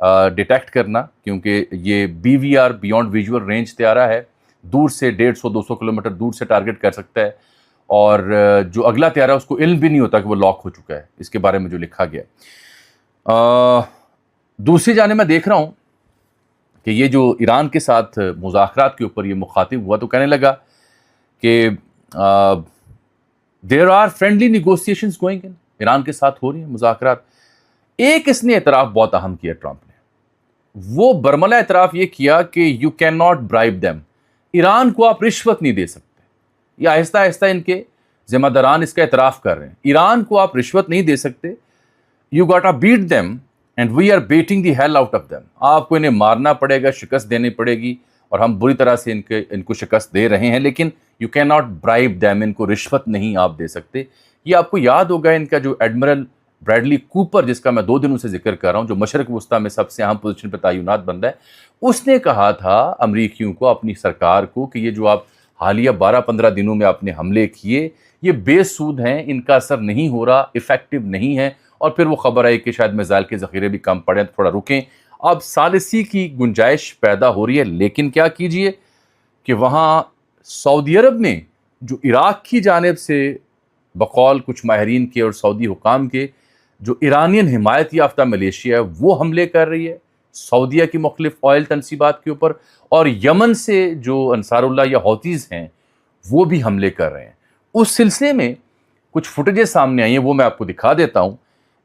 Detect کرنا، کیونکہ یہ BVR بیونڈ ویژول رینج طیارہ ہے، دور سے 150-200 کلومیٹر دور سے ٹارگٹ کر سکتا ہے، اور جو اگلا طیارہ اس کو علم بھی نہیں ہوتا کہ وہ لاک ہو چکا ہے، اس کے بارے میں جو لکھا گیا ہے۔ دوسری جانب میں دیکھ رہا ہوں کہ یہ جو ایران کے ساتھ مذاکرات کے اوپر یہ مخاطب ہوا تو کہنے لگا کہ there are friendly negotiations going on, Iran کے ساتھ ہو رہی ہیں مذاکرات۔ ایک اس نے اعتراف بہت اہم کیا ٹرمپ نے، وہ برملہ اعتراف یہ کیا کہ you can not bribe them, Iran کو آپ رشوت نہیں دے سکتے۔ یہ آہستہ آہستہ ان کے ذمہ داران اس کا اعتراف کر رہے ہیں، ایران کو آپ رشوت نہیں دے سکتے، you gotta beat them and we are beating the hell out of them, آپ کو انہیں مارنا پڑے گا، شکست دینی پڑے گی، اور ہم بری طرح سے ان کو شکست دے رہے ہیں، لیکن you can not bribe them, ان کو رشوت نہیں آپ دے سکتے۔ یہ آپ کو یاد ہوگا ان کا جو ایڈمرل بریڈلی کوپر، جس کا میں 2 دنوں سے ذکر کر رہا ہوں، جو مشرق وسطیٰ میں سب سے اہم پوزیشن پہ تعینات بندہ ہے، اس نے کہا تھا امریکیوں کو، اپنی سرکار کو، کہ یہ جو آپ حالیہ 12-15 دنوں میں آپ نے حملے کیے یہ بے سود ہیں، ان کا اثر نہیں ہو رہا، افیکٹو نہیں ہے، اور پھر وہ خبر آئی کہ شاید میزائل کے ذخیرے بھی کم پڑے، تھوڑا رکیں۔ اب ثالثی کی گنجائش پیدا ہو رہی ہے، لیکن کیا کیجئے کہ وہاں سعودی عرب نے جو عراق کی جانب سے بقول کچھ ماہرین کے اور سعودی حکام کے جو ایرانین حمایت یافتہ ملیشیا ہے وہ حملے کر رہی ہے سعودیہ کی مختلف آئل تنصیبات کے اوپر، اور یمن سے جو انصار اللہ یا حوثیز ہیں وہ بھی حملے کر رہے ہیں۔ اس سلسلے میں کچھ فوٹیجز سامنے آئی ہیں، وہ میں آپ کو دکھا دیتا ہوں۔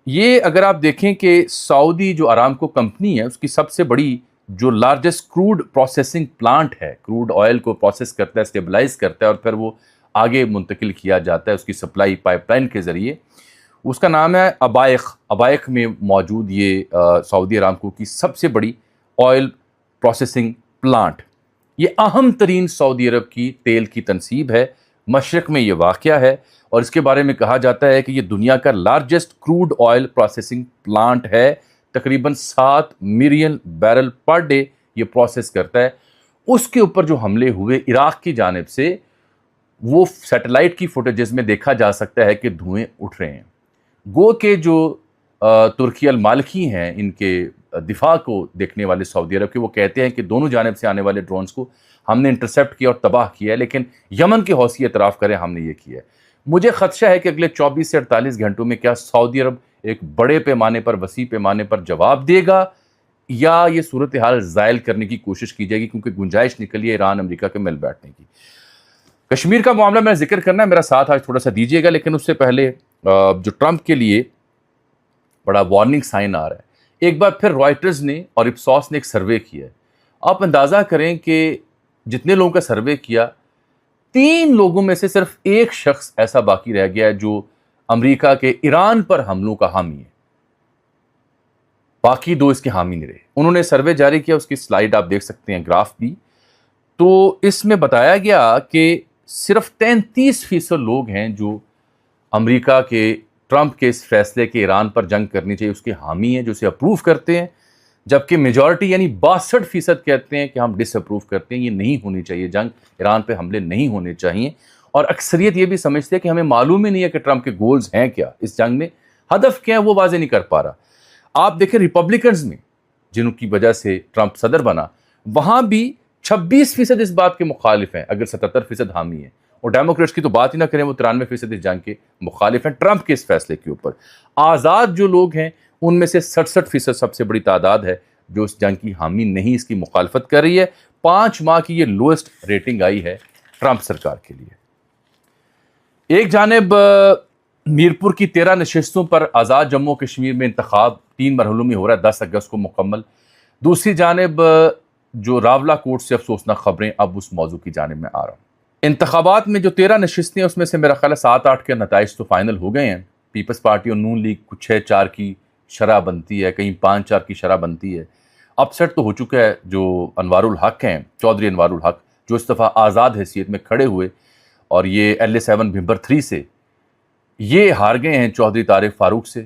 یہ اگر آپ دیکھیں کہ سعودی جو آرامکو کمپنی ہے، اس کی سب سے بڑی جو لارجسٹ کروڈ پروسیسنگ پلانٹ ہے، کروڈ آئل کو پروسیس کرتا ہے، اسٹیبلائز کرتا ہے، اور پھر وہ آگے منتقل کیا جاتا ہے اس کی سپلائی پائپ لائن کے ذریعے، اس کا نام ہے ابائق میں موجود یہ سعودی آرامکو کی سب سے بڑی آئل پروسیسنگ پلانٹ، یہ اہم ترین سعودی عرب کی تیل کی تنصیب ہے، مشرق میں یہ واقع ہے، اور اس کے بارے میں کہا جاتا ہے کہ یہ دنیا کا largest crude oil processing plant ہے، تقریباً 7 ملین بیرل پر ڈے یہ پروسیس کرتا ہے۔ اس کے اوپر جو حملے ہوئے عراق کی جانب سے، وہ سیٹلائٹ کی فوٹیجز میں دیکھا جا سکتا ہے کہ دھوئیں اٹھ رہے ہیں، گو کہ جو ترکی المالکی ہیں، ان کے دفاع کو دیکھنے والے سعودی عرب کے، وہ کہتے ہیں کہ دونوں جانب سے آنے والے ڈرونز کو ہم نے انٹرسیپٹ کیا اور تباہ کیا ہے، لیکن یمن کے حوثی اعتراف کریں ہم نے یہ کیا ہے۔ مجھے خدشہ ہے کہ اگلے 24 سے 48 گھنٹوں میں کیا سعودی عرب ایک بڑے پیمانے پر، وسیع پیمانے پر جواب دے گا، یا یہ صورتحال زائل کرنے کی کوشش کی جائے گی، کیونکہ گنجائش نکلی ہے ایران امریکہ کے مل بیٹھنے کی۔ کشمیر کا معاملہ میں ذکر کرنا ہے، میرا ساتھ آج تھوڑا سا دیجیے گا، لیکن اس سے پہلے جو ٹرمپ کے لیے بڑا وارننگ سائن آ رہا ہے، ایک بار پھر رائٹرز نے اور اپسوس نے ایک سروے کیا ہے۔ آپ اندازہ کریں کہ جتنے لوگوں کا سروے کیا، 3 لوگوں میں سے صرف ایک شخص ایسا باقی رہ گیا ہے جو امریکہ کے ایران پر حملوں کا حامی ہے، باقی 2 اس کے حامی نہیں رہے۔ انہوں نے سروے جاری کیا، اس کی سلائیڈ آپ دیکھ سکتے ہیں، گراف بھی، تو اس میں بتایا گیا کہ صرف 33% لوگ ہیں جو امریکہ کے ٹرمپ کے اس فیصلے کے ایران پر جنگ کرنی چاہیے اس کے حامی ہیں، جو اسے اپروو کرتے ہیں، جبکہ میجورٹی یعنی 62% کہتے ہیں کہ ہم ڈس اپروو کرتے ہیں، یہ نہیں ہونی چاہیے جنگ، ایران پہ حملے نہیں ہونے چاہیے، اور اکثریت یہ بھی سمجھتے ہیں کہ ہمیں معلوم ہی نہیں ہے کہ ٹرمپ کے گولز ہیں کیا اس جنگ میں، ہدف کیا ہے وہ واضح نہیں کر پا رہا۔ آپ دیکھیں ریپبلکنز میں، جن کی وجہ سے ٹرمپ صدر بنا، وہاں بھی 26% اس بات کے مخالف ہیں اگر 77% حامی ہیں، اور ڈیموکریٹس کی تو بات ہی نہ کریں، وہ 93% اس جنگ کے مخالف ہیں ٹرمپ کے اس فیصلے کے اوپر۔ آزاد جو لوگ ہیں ان میں سے 67% سب سے بڑی تعداد ہے جو اس جنگ کی حامی نہیں، اس کی مخالفت کر رہی ہے۔ 5 ماہ کی یہ لوئسٹ ریٹنگ آئی ہے ٹرمپ سرکار کے لیے۔ ایک جانب میرپور کی 13 نشستوں پر آزاد جموں کشمیر میں انتخاب 3 مرحلوں میں ہو رہا ہے، 10 اگست کو مکمل۔ دوسری جانب جو راولہ کوٹ سے افسوسناک خبریں، اب اس موضوع کی جانب میں آ رہا ہوں۔ انتخابات میں جو 13 نشستیں ہیں اس میں سے میرا خیال ہے 7-8 کے نتائج تو فائنل ہو گئے ہیں۔ پیپلز پارٹی اور نون لیگ کچھ 6-4 کی شرح بنتی ہے، کہیں 5-4 کی شرح بنتی ہے۔ اپ سیٹ تو ہو چکا ہے جو انوار الحق ہیں، چودھری انوار الحق، جو اس دفعہ آزاد حیثیت میں کھڑے ہوئے، اور یہ LA7 بھمبر 3 سے یہ ہار گئے ہیں چودھری طارق فاروق سے۔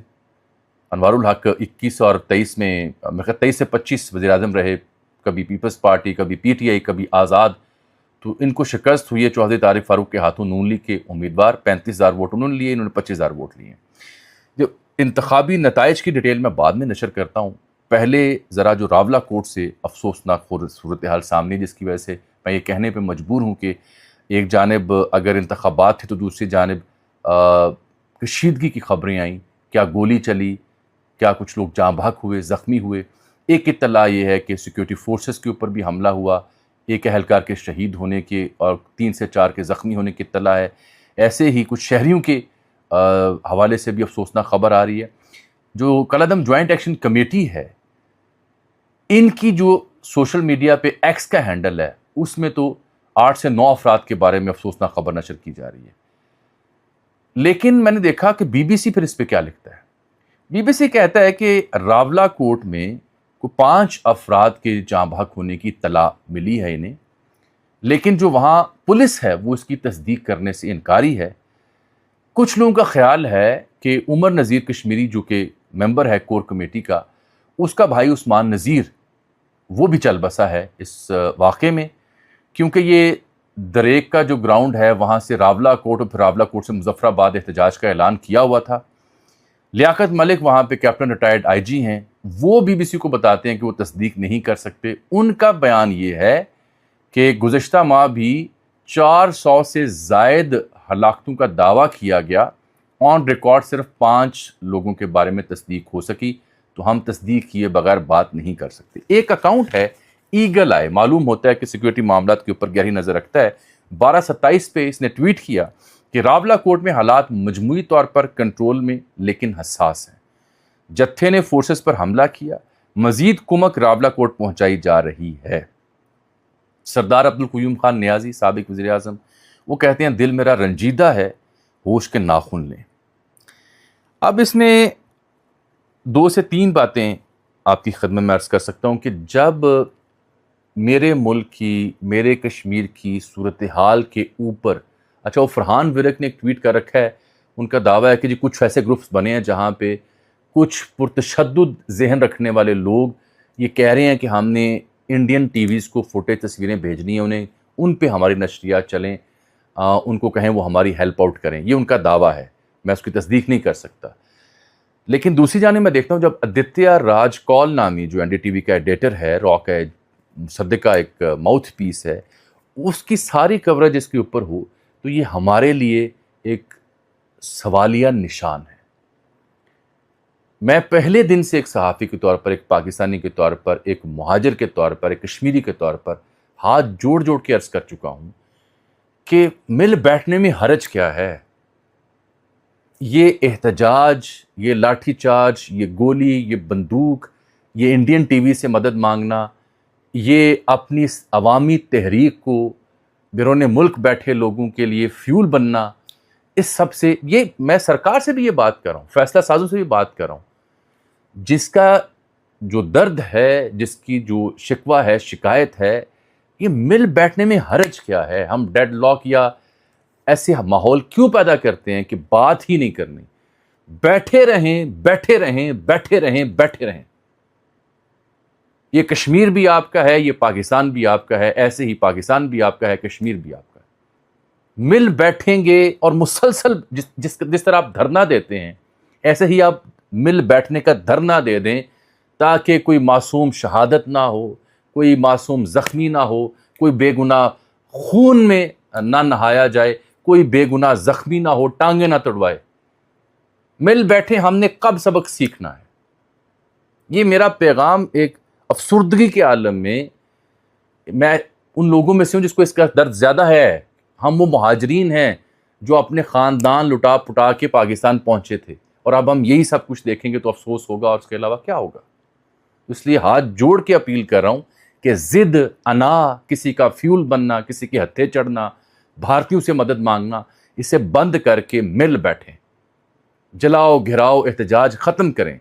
انوار الحق 21 اور 23 میں 23 سے 25 وزیر اعظم رہے، کبھی پیپلز پارٹی، کبھی PTI، کبھی آزاد، تو ان کو شکست ہوئی ہے چودھری طارق فاروق کے ہاتھوں۔ نون لیگ کے امیدوار 35,000 ووٹ انہوں نے لیے، انہوں نے 25,000 ووٹ لیے ہیں۔ جو انتخابی نتائج کی ڈیٹیل میں بعد میں نشر کرتا ہوں، پہلے ذرا جو راولہ کوٹ سے افسوسناک صورتحال سامنے، جس کی وجہ سے میں یہ کہنے پہ مجبور ہوں کہ ایک جانب اگر انتخابات تھے تو دوسری جانب کشیدگی کی خبریں آئیں، کیا گولی چلی، کیا کچھ لوگ جاں بحق ہوئے، زخمی ہوئے۔ ایک اطلاع یہ ہے کہ سیکیورٹی فورسز کے اوپر بھی حملہ ہوا، ایک اہلکار کے شہید ہونے کے اور 3 سے 4 کے زخمی ہونے کی اطلاع ہے۔ ایسے ہی کچھ شہریوں کے حوالے سے بھی افسوسناک خبر آ رہی ہے۔ جو کالعدم جوائنٹ ایکشن کمیٹی ہے، ان کی جو سوشل میڈیا پہ ایکس کا ہینڈل ہے، اس میں تو 8 سے 9 افراد کے بارے میں افسوسناک خبر نشر کی جا رہی ہے۔ لیکن میں نے دیکھا کہ بی بی سی پھر اس پہ کیا لکھتا ہے۔ بی بی سی کہتا ہے کہ راولہ کوٹ میں 5 افراد کے جاں بحق ہونے کی اطلاع ملی ہے انہیں، لیکن جو وہاں پولیس ہے وہ اس کی تصدیق کرنے سے انکاری ہے۔ کچھ لوگوں کا خیال ہے کہ عمر نذیر کشمیری جو کہ ممبر ہے کور کمیٹی کا، اس کا بھائی عثمان نذیر وہ بھی چل بسا ہے اس واقعے میں، کیونکہ یہ دریک کا جو گراؤنڈ ہے وہاں سے راولہ کوٹ اور پھر راولہ کوٹ سے مظفر آباد احتجاج کا اعلان کیا ہوا تھا۔ لیاقت ملک وہاں پہ کیپٹن ریٹائرڈ آئی جی ہیں، وہ بی بی سی کو بتاتے ہیں کہ وہ تصدیق نہیں کر سکتے۔ ان کا بیان یہ ہے کہ گزشتہ ماہ بھی 400 سے زائد ہلاکتوں کا دعویٰ کیا گیا، آن ریکارڈ صرف 5 لوگوں کے بارے میں تصدیق ہو سکی، تو ہم تصدیق کیے بغیر بات نہیں کر سکتے۔ ایک اکاؤنٹ ہے ایگل آئے، معلوم ہوتا ہے کہ سیکیورٹی معاملات کے اوپر گہری نظر رکھتا ہے۔ 12/27 پہ اس نے ٹویٹ کیا کہ راولہ کوٹ میں حالات مجموعی طور پر کنٹرول میں لیکن حساس ہیں، جتھے نے فورسز پر حملہ کیا، مزید کمک راولہ کوٹ پہنچائی جا رہی ہے۔ سردار عبدالقیوم خان نیازی سابق وزیر اعظم، وہ کہتے ہیں دل میرا رنجیدہ ہے، ہوش کے ناخن لیں۔ اب اس میں 2 سے 3 باتیں آپ کی خدمت میں عرض کر سکتا ہوں کہ جب میرے ملک کی، میرے کشمیر کی صورتحال کے اوپر، اچھا وہ فرحان ورک نے ایک ٹویٹ کر رکھا ہے، ان کا دعویٰ ہے کہ جی کچھ ایسے گروپس بنے ہیں جہاں پہ کچھ پرتشدد ذہن رکھنے والے لوگ یہ کہہ رہے ہیں کہ ہم نے انڈین ٹی ویز کو فوٹیج تصویریں بھیجنی ہیں انہیں، ان پہ ہماری نشریات چلیں، ان کو کہیں وہ ہماری ہیلپ آؤٹ کریں، یہ ان کا دعویٰ ہے، میں اس کی تصدیق نہیں کر سکتا۔ لیکن دوسری جانب میں دیکھتا ہوں جب آدتیہ راج کول نامی جو این ڈی ٹی وی کا ایڈیٹر ہے، راک ہے، صدر کا ایک ماؤتھ پیس ہے، اس کی ساری کوریج اس کے اوپر ہو تو یہ ہمارے لیے ایک سوالیہ نشان ہے۔ میں پہلے دن سے ایک صحافی کے طور پر، ایک پاکستانی کے طور پر، ایک مہاجر کے طور پر، ایک کشمیری کے طور پر ہاتھ جوڑ جوڑ کے عرض کر چکا ہوں کہ مل بیٹھنے میں حرج کیا ہے۔ یہ احتجاج، یہ لاٹھی چارج، یہ گولی، یہ بندوق، یہ انڈین ٹی وی سے مدد مانگنا، یہ اپنی عوامی تحریک کو بیرون ملک بیٹھے لوگوں کے لیے فیول بننا، اس سب سے، یہ میں سرکار سے بھی یہ بات کر رہا ہوں، فیصلہ سازوں سے بھی بات کر رہا ہوں، جس کا جو درد ہے، جس کی جو شکوہ ہے، شکایت ہے، یہ مل بیٹھنے میں حرج کیا ہے؟ ہم ڈیڈ لاک یا ایسے ماحول کیوں پیدا کرتے ہیں کہ بات ہی نہیں کرنی، بیٹھے رہیں بیٹھے رہیں بیٹھے رہیں بیٹھے رہیں۔ یہ کشمیر بھی آپ کا ہے، یہ پاکستان بھی آپ کا ہے، ایسے ہی پاکستان بھی آپ کا ہے، کشمیر بھی آپ کا ہے۔ مل بیٹھیں گے اور مسلسل جس طرح آپ دھرنا دیتے ہیں ایسے ہی آپ مل بیٹھنے کا دھرنا دے دیں، تاکہ کوئی معصوم شہادت نہ ہو، کوئی معصوم زخمی نہ ہو، کوئی بے گناہ خون میں نہ نہایا جائے، کوئی بے گناہ زخمی نہ ہو، ٹانگیں نہ تڑوائے۔ مل بیٹھے، ہم نے کب سبق سیکھنا ہے؟ یہ میرا پیغام ایک افسردگی کے عالم میں ان لوگوں میں سے ہوں جس کو اس کا درد زیادہ ہے۔ ہم وہ مہاجرین ہیں جو اپنے خاندان لٹا پٹا کے پاکستان پہنچے تھے، اور اب ہم یہی سب کچھ دیکھیں گے تو افسوس ہوگا، اور اس کے علاوہ کیا ہوگا؟ اس لیے ہاتھ جوڑ کے اپیل کر رہا ہوں کہ ضد، انا، کسی کا فیول بننا، کسی کے ہتھے چڑھنا، بھارتیوں سے مدد مانگنا، اسے بند کر کے مل بیٹھیں، جلاؤ گھراؤ احتجاج ختم کریں،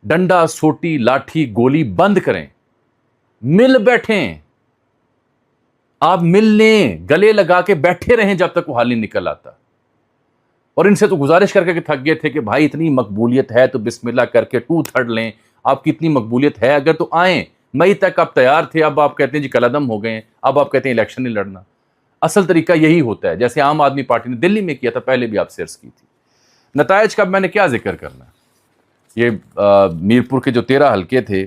ڈنڈا سوٹی لاٹھی گولی بند کریں، مل بیٹھیں۔ آپ مل لیں، گلے لگا کے بیٹھے رہیں جب تک وہ حل نہیں نکل آتا۔ اور ان سے تو گزارش کر کے تھک گئے تھے کہ بھائی اتنی مقبولیت ہے تو بسم اللہ کر کے 2/3 لیں، آپ کی اتنی مقبولیت ہے اگر تو آئیں۔ مئی تک آپ تیار تھے، اب آپ کہتے ہیں جی کالعدم ہو گئے ہیں، اب آپ کہتے ہیں الیکشن نہیں لڑنا۔ اصل طریقہ یہی ہوتا ہے، جیسے عام آدمی پارٹی نے دلی میں کیا تھا، پہلے بھی آپ سے عرض کی تھی۔ نتائج کا میں نے کیا ذکر کرنا ہے؟ یہ میرپور کے جو 13 حلقے تھے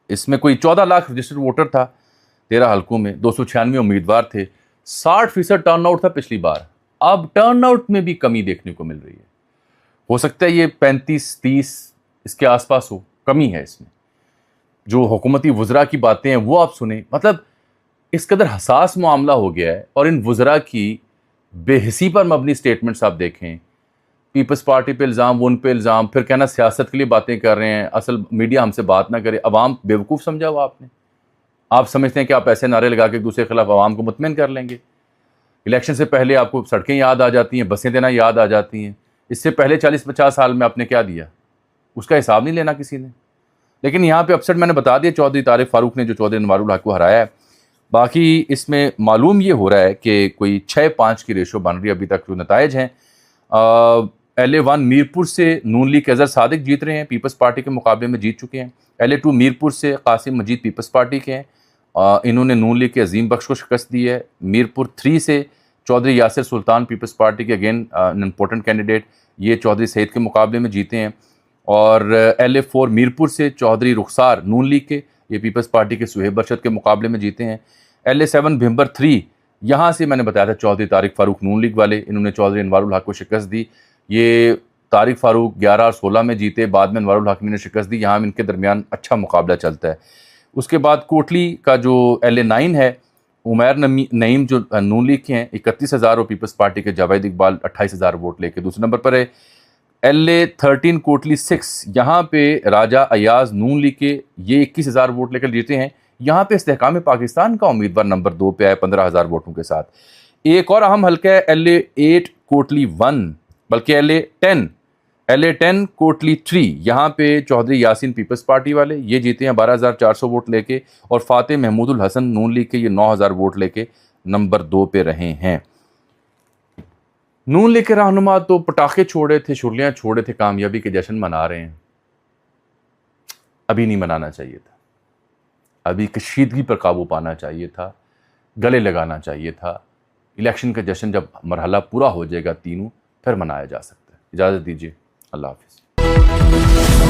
اس میں کوئی 14 لاکھ رجسٹرڈ ووٹر تھا 13 حلقوں میں، 296 امیدوار تھے، 60% ٹرن آؤٹ تھا پچھلی بار. اب ٹرن آؤٹ میں بھی کمی دیکھنے کو مل رہی ہے. ہو سکتا ہے یہ 35-30 اس کے آس پاس ہو، کمی ہے اس میں. جو حکومتی وزراء کی باتیں ہیں وہ آپ سنیں، مطلب اس قدر حساس معاملہ ہو گیا ہے. اور ان وزراء کی بے حسی پر مبنی سٹیٹمنٹس آپ دیکھیں، پیپلز پارٹی پہ الزام، ان پہ الزام، پھر کہنا سیاست کے لیے باتیں کر رہے ہیں، اصل میڈیا ہم سے بات نہ کرے. عوام بیوقوف سمجھا ہوا آپ نے؟ آپ سمجھتے ہیں کہ آپ ایسے نعرے لگا کے ایک دوسرے کے خلاف عوام کو مطمئن کر لیں گے؟ الیکشن سے پہلے آپ کو سڑکیں یاد آ جاتی ہیں، بسیں دینا یاد آ جاتی ہیں. اس سے پہلے 40-50 سال میں آپ نے کیا دیا، اس کا حساب نہیں لینا کسی نے. لیکن یہاں پہ اپسٹ میں نے بتا دیا، چودھری طارق فاروق نے جو چودھری انوار الحق کو ہرایا ہے. باقی اس میں معلوم یہ ہو رہا ہے کہ کوئی 6-5 کی ریشو بن رہی ہے. ابھی تک جو نتائج ہیں، LA1 میرپور سے نون لیگ کے اظہر صادق جیت رہے ہیں، پیپلز پارٹی کے مقابلے میں جیت چکے ہیں. LA2 میرپور سے قاسم مجید پیپلز پارٹی کے ہیں، انہوں نے نون لیگ کے عظیم بخش کو شکست دی ہے. میرپور 3 سے چودھری یاسر سلطان پیپلز پارٹی کے اگین امپورٹنٹ کینڈیڈیٹ، یہ چودھری سعید کے مقابلے میں جیتے ہیں. اور LA4 میرپور سے چودھری رخسار نون لیگ کے، یہ پیپلز پارٹی کے سہیب برشد کے مقابلے میں جیتے ہیں. LA7 بھمبر 3، یہاں سے میں نے بتایا تھا چودھری طارق فاروق نون لیگ والے، انہوں نے چودھری انوار الحق کو شکست دی. یہ طارق فاروق 11 اور 16 میں جیتے، بعد میں انوار الحق نے شکست دی. یہاں ان کے درمیان اچھا مقابلہ چلتا ہے. اس کے بعد کوٹلی کا جو LA9 ہے، عمیر نعیم جو نون لیگ کے ہیں 31,000، اور پیپلز پارٹی کے جاوید اقبال 28,000 ووٹ لے کے دوسرے نمبر پر ہے. LA13 کوٹلی 6، یہاں پہ راجہ ایاز نون لیگ کے، یہ 21,000 ووٹ لے کر جیتے ہیں. یہاں پہ استحکام پاکستان کا امیدوار نمبر 2 پہ آئے 15,000 ووٹوں کے ساتھ. ایک اور اہم حلقہ ہے LA8 کوٹلی 1، بلکہ LA10 کوٹلی 3، یہاں پہ چودھری یاسین پیپلز پارٹی والے یہ جیتے ہیں 12,400 ووٹ لے کے، اور فاتح محمود الحسن نون لیگ کے یہ 9,000 ووٹ لے کے نمبر 2 پہ رہے ہیں. نون لیگ کے رہنما تو پٹاخے چھوڑے تھے، چھریاں چھوڑے تھے، کامیابی کے جشن منا رہے ہیں. ابھی نہیں منانا چاہیے تھا، ابھی کشیدگی پر قابو پانا چاہیے تھا، گلے لگانا چاہیے تھا. الیکشن کا جشن جب مرحلہ پورا ہو جائے گا تینوں، پھر منایا جا سکتا ہے. اجازت دیجیے، اللہ حافظ.